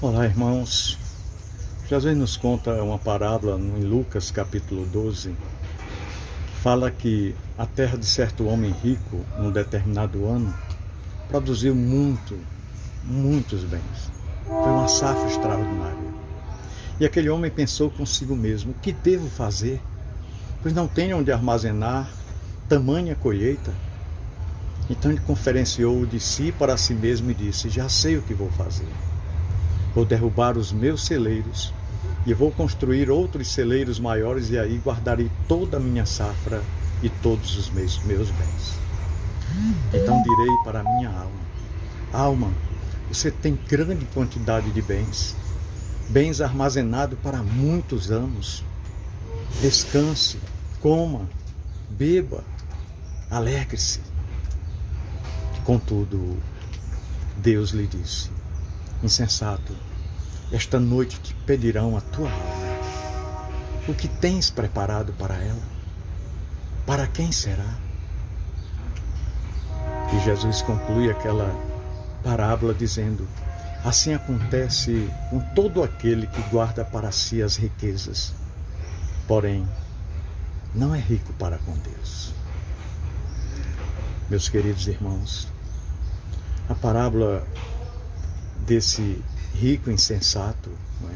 Olá, irmãos. Jesus nos conta uma parábola em Lucas capítulo 12. Fala que a terra de certo homem rico, num determinado ano, produziu muitos bens. Foi uma safra extraordinária. E aquele homem pensou consigo mesmo: o que devo fazer? Pois não tenho onde armazenar tamanha colheita. Então ele conferenciou de si para si mesmo e disse: já sei o que vou fazer. Vou derrubar os meus celeiros e vou construir outros celeiros maiores, e aí guardarei toda a minha safra e todos os meus bens. Então direi para a minha alma: alma, você tem grande quantidade de bens armazenados para muitos anos. Descanse, coma, beba, alegre-se. Contudo, Deus lhe disse: insensato, esta noite te pedirão a tua alma. O que tens preparado para ela? Para quem será? E Jesus conclui aquela parábola dizendo: assim acontece com todo aquele que guarda para si as riquezas, porém não é rico para com Deus. Meus queridos irmãos, a parábola desse rico insensato, não é?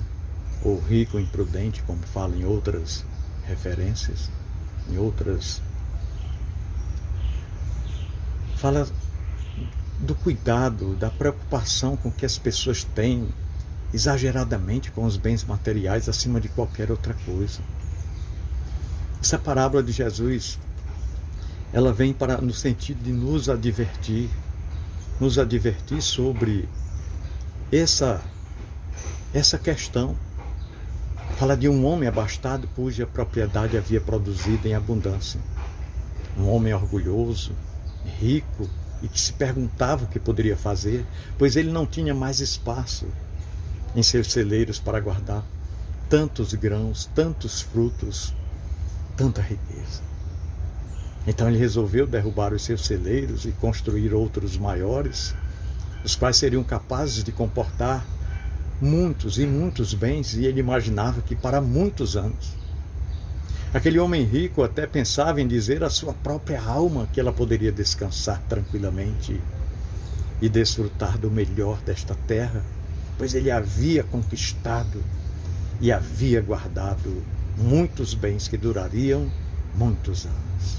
Ou rico imprudente, como fala em outras referências, fala do cuidado, da preocupação com que as pessoas têm exageradamente com os bens materiais acima de qualquer outra coisa. Essa parábola de Jesus, ela vem no sentido de nos advertir sobre essa questão. Fala de um homem abastado cuja propriedade havia produzido em abundância. Um homem orgulhoso, rico, e que se perguntava o que poderia fazer, pois ele não tinha mais espaço em seus celeiros para guardar tantos grãos, tantos frutos, tanta riqueza. Então ele resolveu derrubar os seus celeiros e construir outros maiores, os quais seriam capazes de comportar muitos e muitos bens, e ele imaginava que para muitos anos. Aquele homem rico até pensava em dizer à sua própria alma que ela poderia descansar tranquilamente e desfrutar do melhor desta terra, pois ele havia conquistado e havia guardado muitos bens que durariam muitos anos.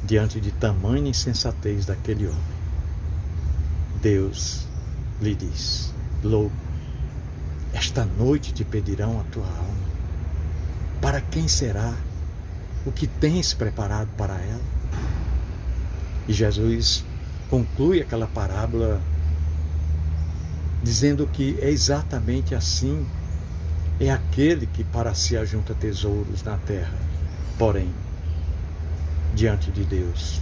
Diante de tamanha insensatez daquele homem, Deus lhe diz: louco, esta noite te pedirão a tua alma. Para quem será? O que tens preparado para ela? E Jesus conclui aquela parábola dizendo que é exatamente assim. É aquele que para si ajunta tesouros na terra, porém, diante de Deus,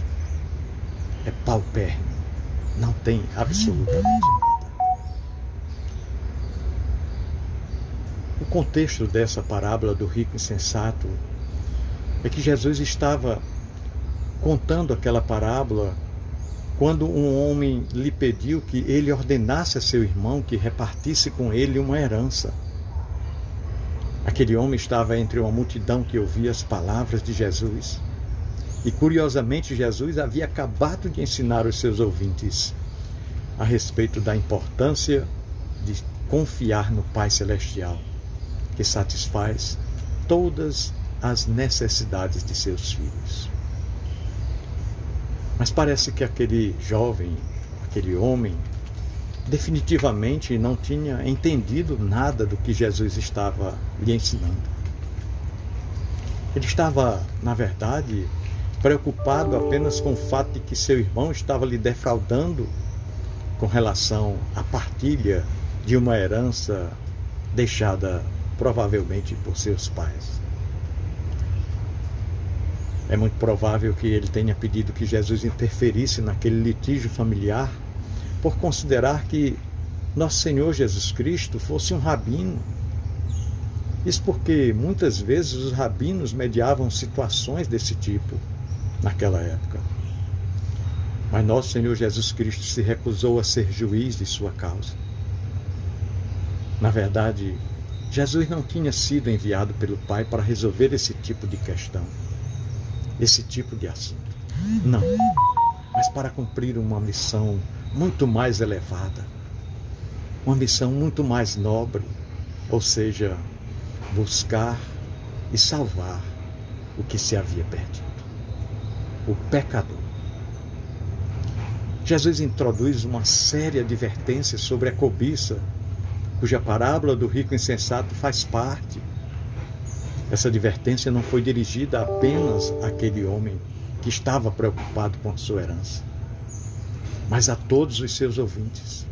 é paupérrimo, não tem absolutamente nada. O contexto dessa parábola do rico insensato é que Jesus estava contando aquela parábola quando um homem lhe pediu que ele ordenasse a seu irmão que repartisse com ele uma herança. Aquele homem estava entre uma multidão que ouvia as palavras de Jesus. E curiosamente, Jesus havia acabado de ensinar os seus ouvintes a respeito da importância de confiar no Pai Celestial, que satisfaz todas as necessidades de seus filhos. Mas parece que aquele jovem, aquele homem, definitivamente não tinha entendido nada do que Jesus estava lhe ensinando. Ele estava, na verdade, preocupado apenas com o fato de que seu irmão estava lhe defraudando com relação à partilha de uma herança deixada provavelmente por seus pais. É muito provável que ele tenha pedido que Jesus interferisse naquele litígio familiar por considerar que nosso Senhor Jesus Cristo fosse um rabino. Isso porque muitas vezes os rabinos mediavam situações desse tipo naquela época. Mas nosso Senhor Jesus Cristo se recusou a ser juiz de sua causa. Na verdade, Jesus não tinha sido enviado pelo Pai para resolver esse tipo de questão, esse tipo de assunto. Não, mas para cumprir uma missão muito mais elevada, uma missão muito mais nobre, ou seja, buscar e salvar o que se havia perdido, o pecador. Jesus introduz uma séria advertência sobre a cobiça, cuja parábola do rico insensato faz parte. Essa advertência não foi dirigida apenas àquele homem que estava preocupado com a sua herança, mas a todos os seus ouvintes.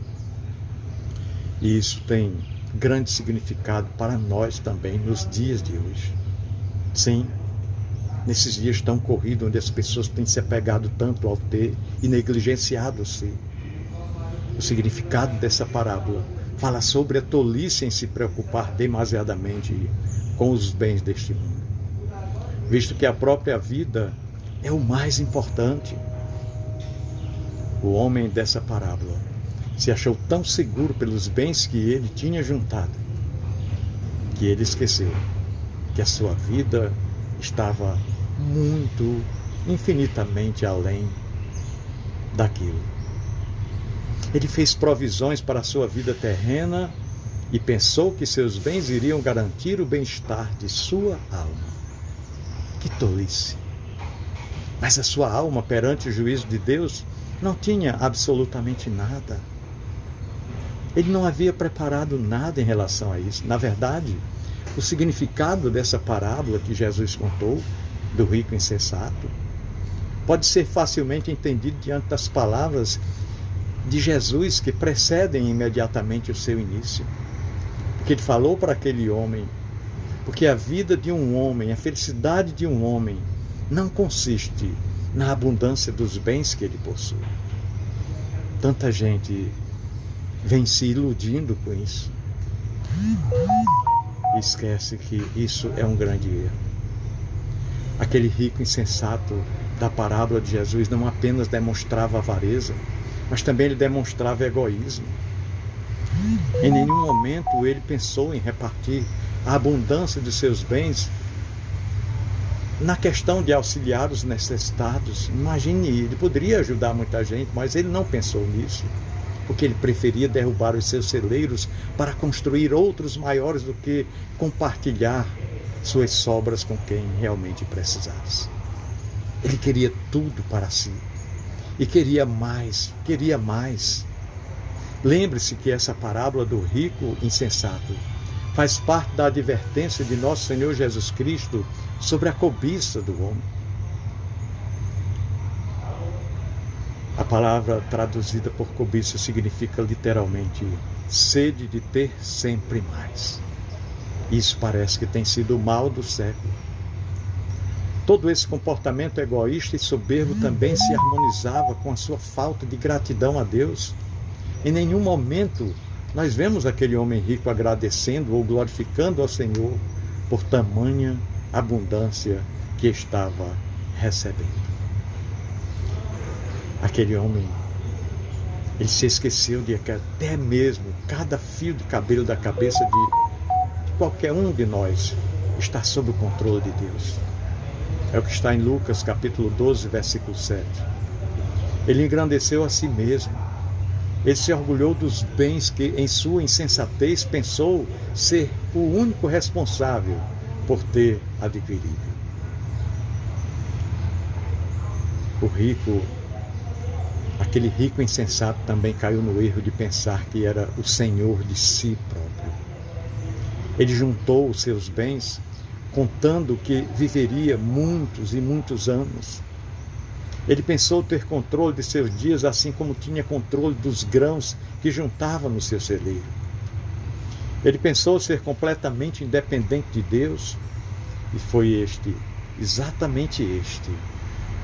E isso tem grande significado para nós também nos dias de hoje. Sim, nesses dias tão corridos, onde as pessoas têm se apegado tanto ao ter e negligenciado o ser. O significado dessa parábola fala sobre a tolice em se preocupar demasiadamente com os bens deste mundo, visto que a própria vida é o mais importante. O homem dessa parábola se achou tão seguro pelos bens que ele tinha juntado, que ele esqueceu que a sua vida estava muito, infinitamente além daquilo. Ele fez provisões para a sua vida terrena e pensou que seus bens iriam garantir o bem-estar de sua alma. Que tolice! Mas a sua alma, perante o juízo de Deus, não tinha absolutamente nada. Ele não havia preparado nada em relação a isso. Na verdade, o significado dessa parábola que Jesus contou, do rico insensato, pode ser facilmente entendido diante das palavras de Jesus que precedem imediatamente o seu início. Porque ele falou para aquele homem, porque a vida de um homem, a felicidade de um homem, não consiste na abundância dos bens que ele possui. Tanta gente vem se iludindo com isso. E esquece que isso é um grande erro. Aquele rico insensato da parábola de Jesus não apenas demonstrava avareza, mas também ele demonstrava egoísmo. Em nenhum momento ele pensou em repartir a abundância de seus bens na questão de auxiliar os necessitados. Imagine, ele poderia ajudar muita gente, mas ele não pensou nisso, porque ele preferia derrubar os seus celeiros para construir outros maiores do que compartilhar suas sobras com quem realmente precisasse. Ele queria tudo para si e queria mais, queria mais. Lembre-se que essa parábola do rico insensato faz parte da advertência de nosso Senhor Jesus Cristo sobre a cobiça do homem. A palavra traduzida por cobiça significa literalmente sede de ter sempre mais. Isso parece que tem sido o mal do século. Todo esse comportamento egoísta e soberbo também se harmonizava com a sua falta de gratidão a Deus. Em nenhum momento nós vemos aquele homem rico agradecendo ou glorificando ao Senhor por tamanha abundância que estava recebendo. Aquele homem, ele se esqueceu de que até mesmo cada fio de cabelo da cabeça de qualquer um de nós está sob o controle de Deus. É o que está em Lucas capítulo 12, versículo 7. Ele engrandeceu a si mesmo. Ele se orgulhou dos bens que, em sua insensatez, pensou ser o único responsável por ter adquirido. O rico, aquele rico insensato, também caiu no erro de pensar que era o senhor de si próprio. Ele juntou os seus bens, contando que viveria muitos e muitos anos. Ele pensou ter controle de seus dias, assim como tinha controle dos grãos que juntava no seu celeiro. Ele pensou ser completamente independente de Deus, e foi exatamente este,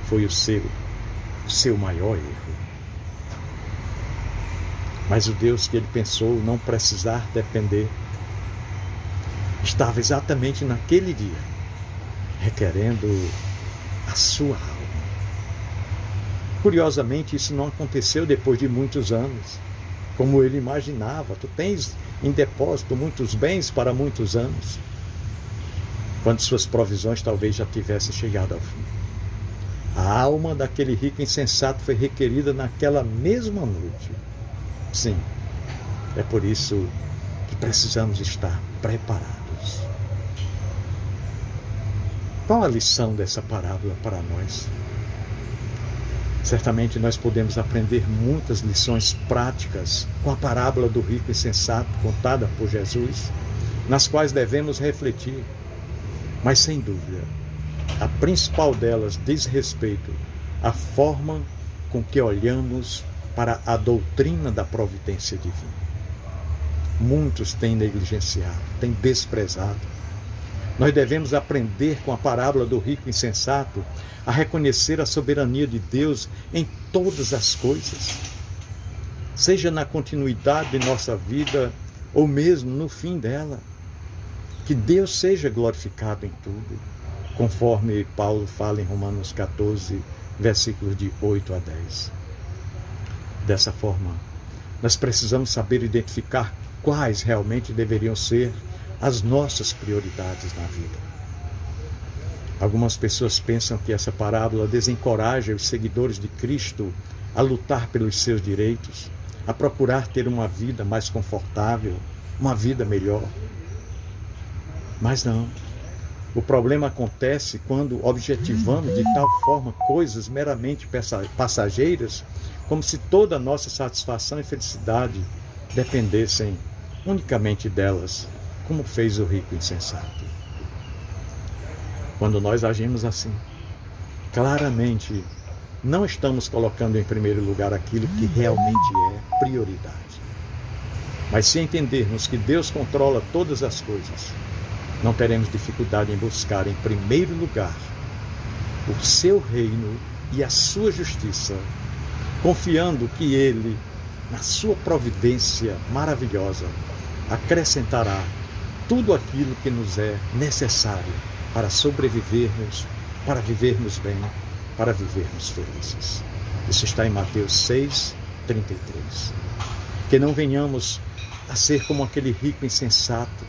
foi o seu maior erro. Mas o Deus que ele pensou não precisar depender, estava exatamente naquele dia, requerendo a sua alma. Curiosamente, isso não aconteceu depois de muitos anos. como ele imaginava. Tu tens em depósito muitos bens para muitos anos, quando suas provisões talvez já tivessem chegado ao fim. A alma daquele rico insensato foi requerida naquela mesma noite. Sim, é por isso que precisamos estar preparados. Qual a lição dessa parábola para nós? Certamente nós podemos aprender muitas lições práticas com a parábola do rico insensato contada por Jesus, nas quais devemos refletir. Mas, sem dúvida, a principal delas diz respeito à forma com que olhamos para a doutrina da providência divina. Muitos têm negligenciado, têm desprezado. Nós devemos aprender com a parábola do rico insensato a reconhecer a soberania de Deus em todas as coisas, seja na continuidade de nossa vida ou mesmo no fim dela. Que Deus seja glorificado em tudo, conforme Paulo fala em Romanos 14, versículos de 8 a 10. Dessa forma, nós precisamos saber identificar quais realmente deveriam ser as nossas prioridades na vida. Algumas pessoas pensam que essa parábola desencoraja os seguidores de Cristo a lutar pelos seus direitos, a procurar ter uma vida mais confortável, uma vida melhor. Mas não. O problema acontece quando objetivamos de tal forma coisas meramente passageiras, como se toda a nossa satisfação e felicidade dependessem unicamente delas, como fez o rico insensato. Quando nós agimos assim, claramente não estamos colocando em primeiro lugar aquilo que realmente é prioridade. Mas se entendermos que Deus controla todas as coisas, não teremos dificuldade em buscar em primeiro lugar o seu reino e a sua justiça, confiando que Ele, na sua providência maravilhosa, acrescentará tudo aquilo que nos é necessário para sobrevivermos, para vivermos bem, para vivermos felizes. Isso está em Mateus 6, 33. Que não venhamos a ser como aquele rico insensato,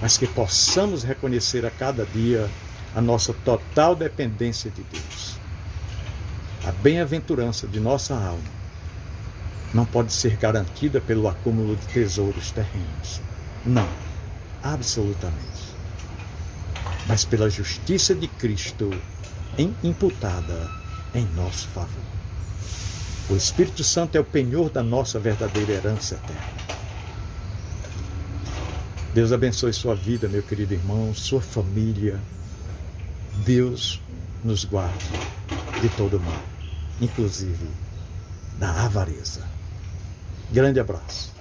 mas que possamos reconhecer a cada dia a nossa total dependência de Deus. A bem-aventurança de nossa alma não pode ser garantida pelo acúmulo de tesouros terrenos. Não, absolutamente. Mas pela justiça de Cristo imputada em nosso favor. O Espírito Santo é o penhor da nossa verdadeira herança eterna. Deus abençoe sua vida, meu querido irmão, sua família. Deus nos guarde de todo mal, inclusive da avareza. Grande abraço.